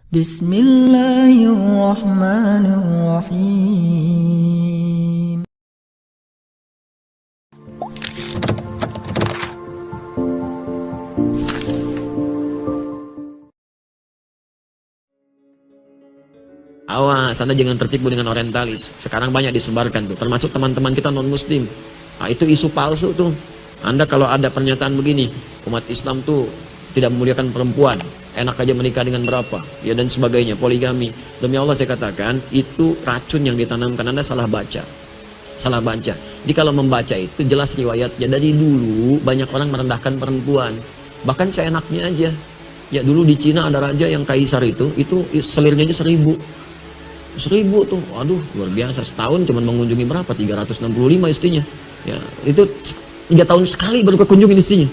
Bismillahirrahmanirrahim. Awas, Anda jangan tertipu dengan orientalis. Sekarang banyak disebarkan tuh, termasuk teman-teman kita non-muslim. Nah, itu isu palsu tuh. Anda kalau ada pernyataan begini, umat Islam tuh tidak memuliakan perempuan, enak aja menikah dengan berapa, ya dan sebagainya, poligami. Demi Allah saya katakan, itu racun yang ditanamkan. Anda salah baca. Salah baca. Jadi kalau membaca itu jelas riwayatnya. Dari dulu banyak orang merendahkan perempuan. Bahkan seenaknya aja. Ya dulu di Cina ada raja yang kaisar itu selirnya aja 1000 tuh, waduh luar biasa. Setahun cuma mengunjungi berapa, 365 istrinya. Ya itu 3 tahun sekali baru kekunjungin istrinya.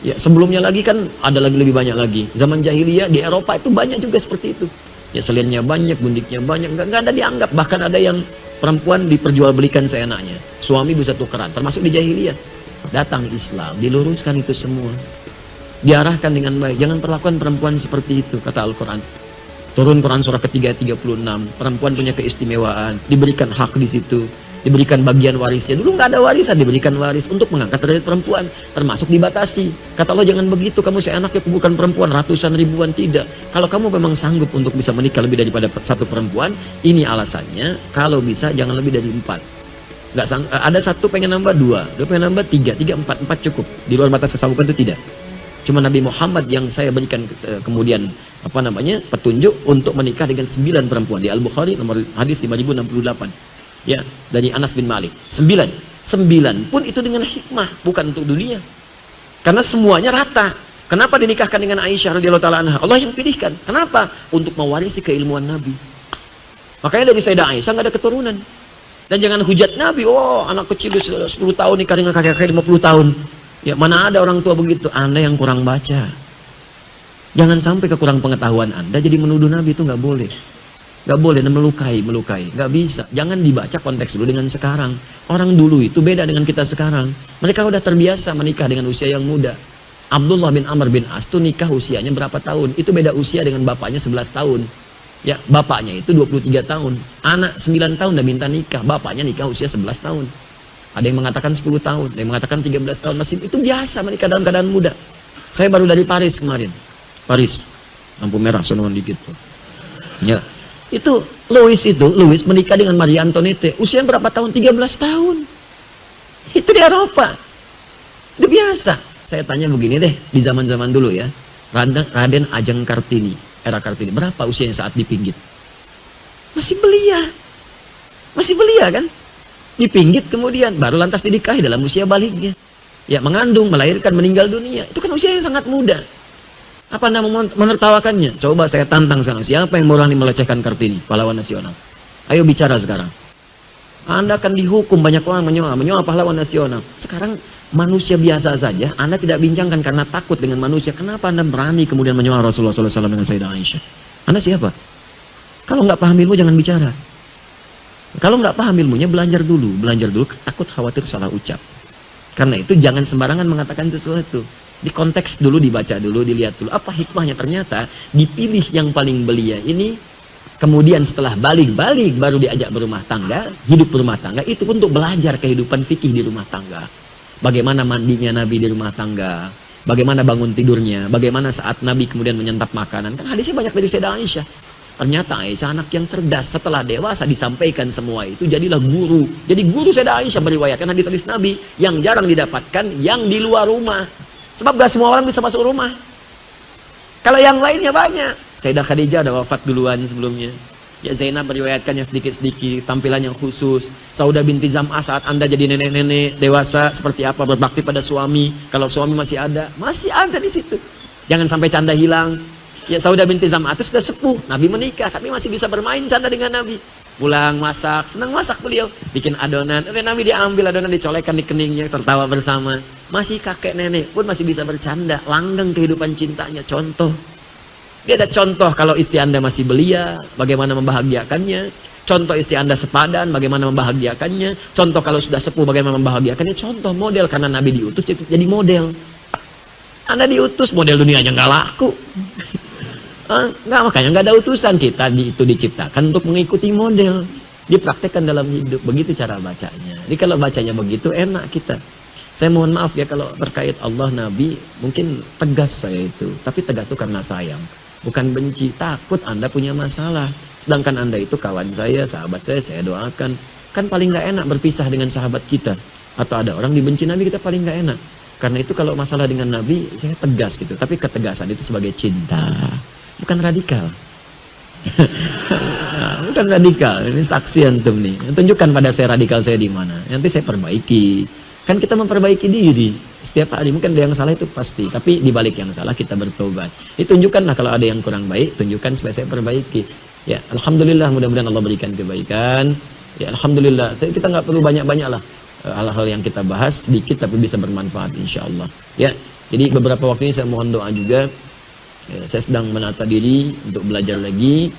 Ya sebelumnya lagi kan ada lagi lebih banyak lagi. Zaman jahiliyah di Eropa itu banyak juga seperti itu. Ya selirnya banyak, gundiknya banyak, nggak ada dianggap. Bahkan ada yang perempuan diperjualbelikan seenaknya. Suami bisa tukeran, termasuk di jahiliyah. Datang Islam, diluruskan itu semua. Diarahkan dengan baik. Jangan perlakukan perempuan seperti itu, kata Al-Quran. Turun Quran surah ketiga 36, perempuan punya keistimewaan, diberikan hak di situ, diberikan bagian warisnya. Dulu nggak ada warisan, diberikan waris untuk mengangkat derajat perempuan, termasuk dibatasi. Kata Allah, jangan begitu, kamu seenaknya kuburkan perempuan ratusan ribuan, tidak. Kalau kamu memang sanggup untuk bisa menikah lebih daripada satu perempuan, ini alasannya. Kalau bisa jangan lebih dari 4. Nggak ada satu pengen nambah 2, dia pengen nambah 3, 4 cukup. Di luar batas kesanggupan itu tidak. Cuma Nabi Muhammad yang saya berikan kemudian petunjuk untuk menikah dengan 9 perempuan. Di Al-Bukhari nomor hadis 5068. Ya, dari Anas bin Malik. 9 pun itu dengan hikmah, bukan untuk dunia. Karena semuanya rata. Kenapa dinikahkan dengan Aisyah radhiyallahu taala anha? Allah yang pilihkan. Kenapa? Untuk mewarisi keilmuan Nabi. Makanya dari Sayyidah Aisyah nggak ada keturunan. Dan jangan hujat Nabi, oh anak kecil 10 tahun nikah dengan kakek-kakek 50 tahun. Ya mana ada orang tua begitu. Anda yang kurang baca. Jangan sampai kekurang pengetahuan Anda jadi menuduh Nabi, itu nggak boleh. Nggak boleh, dan melukai. Nggak bisa. Jangan dibaca konteks dulu dengan sekarang. Orang dulu itu beda dengan kita sekarang. Mereka udah terbiasa menikah dengan usia yang muda. Abdullah bin Amr bin As itu nikah usianya berapa tahun? Itu beda usia dengan bapaknya 11 tahun. Ya, bapaknya itu 23 tahun. Anak 9 tahun udah minta nikah. Bapaknya nikah usia 11 tahun. Ada yang mengatakan 10 tahun, ada yang mengatakan 13 tahun. Masih itu biasa menikah dalam keadaan muda. Saya baru dari Paris kemarin. Paris, lampu merah, sonongan dikit tuh. Ya, itu Louis menikah dengan Maria Antoinette. Usia berapa tahun? 13 tahun. Itu di Eropa. Itu biasa. Saya tanya begini deh, di zaman-zaman dulu ya. Raden Ajeng Kartini, era Kartini, berapa usianya saat dipinggit? Masih belia kan? Dipinggit kemudian baru lantas dinikahi dalam usia baliknya. Ya, mengandung, melahirkan, meninggal dunia. Itu kan usia yang sangat muda. Apa Anda mau menertawakannya? Coba saya tantang sekarang. Siapa yang berani melecehkan Kartini, pahlawan nasional? Ayo bicara sekarang. Anda akan dihukum, banyak orang menyoal pahlawan nasional. Sekarang manusia biasa saja Anda tidak bincangkan karena takut dengan manusia. Kenapa Anda berani kemudian menyoal Rasulullah SAW dengan Sayyidah Aisyah? Anda siapa? Kalau nggak paham ilmu jangan bicara. Kalau nggak paham ilmunya belajar dulu, takut khawatir salah ucap. Karena itu jangan sembarangan mengatakan sesuatu. Di konteks dulu, dibaca dulu, dilihat dulu apa hikmahnya. Ternyata dipilih yang paling belia ini, kemudian setelah balik baru diajak berumah tangga, hidup berumah tangga, itu untuk belajar kehidupan fikih di rumah tangga. Bagaimana mandinya Nabi di rumah tangga, bagaimana bangun tidurnya, bagaimana saat Nabi kemudian menyantap makanan. Kan hadisnya banyak dari Sayyidah Aisyah. Ternyata Aisyah anak yang cerdas. Setelah dewasa disampaikan semua itu, jadilah guru. Jadi guru Sayyidah Aisyah meriwayatkan hadis-hadis Nabi yang jarang didapatkan yang di luar rumah. Sebab gak semua orang bisa masuk rumah. Kalau yang lainnya banyak. Sayyidah Khadijah ada wafat duluan sebelumnya. Ya, Zainab meriwayatkannya sedikit-sedikit, tampilan yang khusus. Saudah binti Zam'ah saat Anda jadi nenek-nenek dewasa seperti apa berbakti pada suami. Kalau suami masih ada di situ. Jangan sampai canda hilang. Ya, Saudah binti Zam'ah itu sudah sepuh, Nabi menikah tapi masih bisa bermain canda dengan Nabi. Pulang masak, senang masak beliau, bikin adonan. Nabi diambil adonan, dicolekkan di keningnya, tertawa bersama. Masih kakek nenek pun masih bisa bercanda, langgeng kehidupan cintanya. Contoh. Dia ada contoh kalau istri Anda masih belia, bagaimana membahagiakannya. Contoh istri Anda sepadan, bagaimana membahagiakannya. Contoh kalau sudah sepuh, bagaimana membahagiakannya. Contoh model, karena Nabi diutus jadi model. Anda diutus, model dunianya nggak laku. Enggak, makanya nggak ada utusan, kita itu diciptakan untuk mengikuti model, dipraktekkan dalam hidup. Begitu cara bacanya. Jadi kalau bacanya begitu enak kita. Saya mohon maaf ya kalau terkait Allah, Nabi, mungkin tegas saya itu. Tapi tegas itu karena sayang, bukan benci. Takut Anda punya masalah. Sedangkan Anda itu kawan saya, sahabat saya doakan. Kan paling nggak enak berpisah dengan sahabat kita. Atau ada orang dibenci Nabi, kita paling nggak enak. Karena itu kalau masalah dengan Nabi, saya tegas gitu. Tapi ketegasan itu sebagai cinta, bukan radikal. Bukan radikal. Ini saksi antum nih. Tunjukkan pada saya radikal saya di mana. Nanti saya perbaiki. Kan kita memperbaiki diri setiap hari. Mungkin ada yang salah itu pasti, tapi di balik yang salah kita bertobat. Tunjukkanlah kalau ada yang kurang baik, tunjukkan supaya saya perbaiki. Ya, alhamdulillah, mudah-mudahan Allah berikan kebaikan. Ya, alhamdulillah. Kita nggak perlu banyak-banyak lah hal-hal yang kita bahas, sedikit tapi bisa bermanfaat insya Allah. Ya, jadi beberapa waktu ini saya mohon doa juga. Ya, saya sedang menata diri untuk belajar lagi,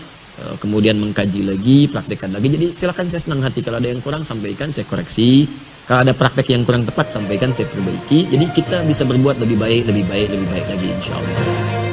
kemudian mengkaji lagi, praktekkan lagi. Jadi silakan, saya senang hati kalau ada yang kurang sampaikan, saya koreksi. Kalau ada praktek yang kurang tepat sampaikan, saya perbaiki. Jadi kita bisa berbuat lebih baik lagi insya Allah.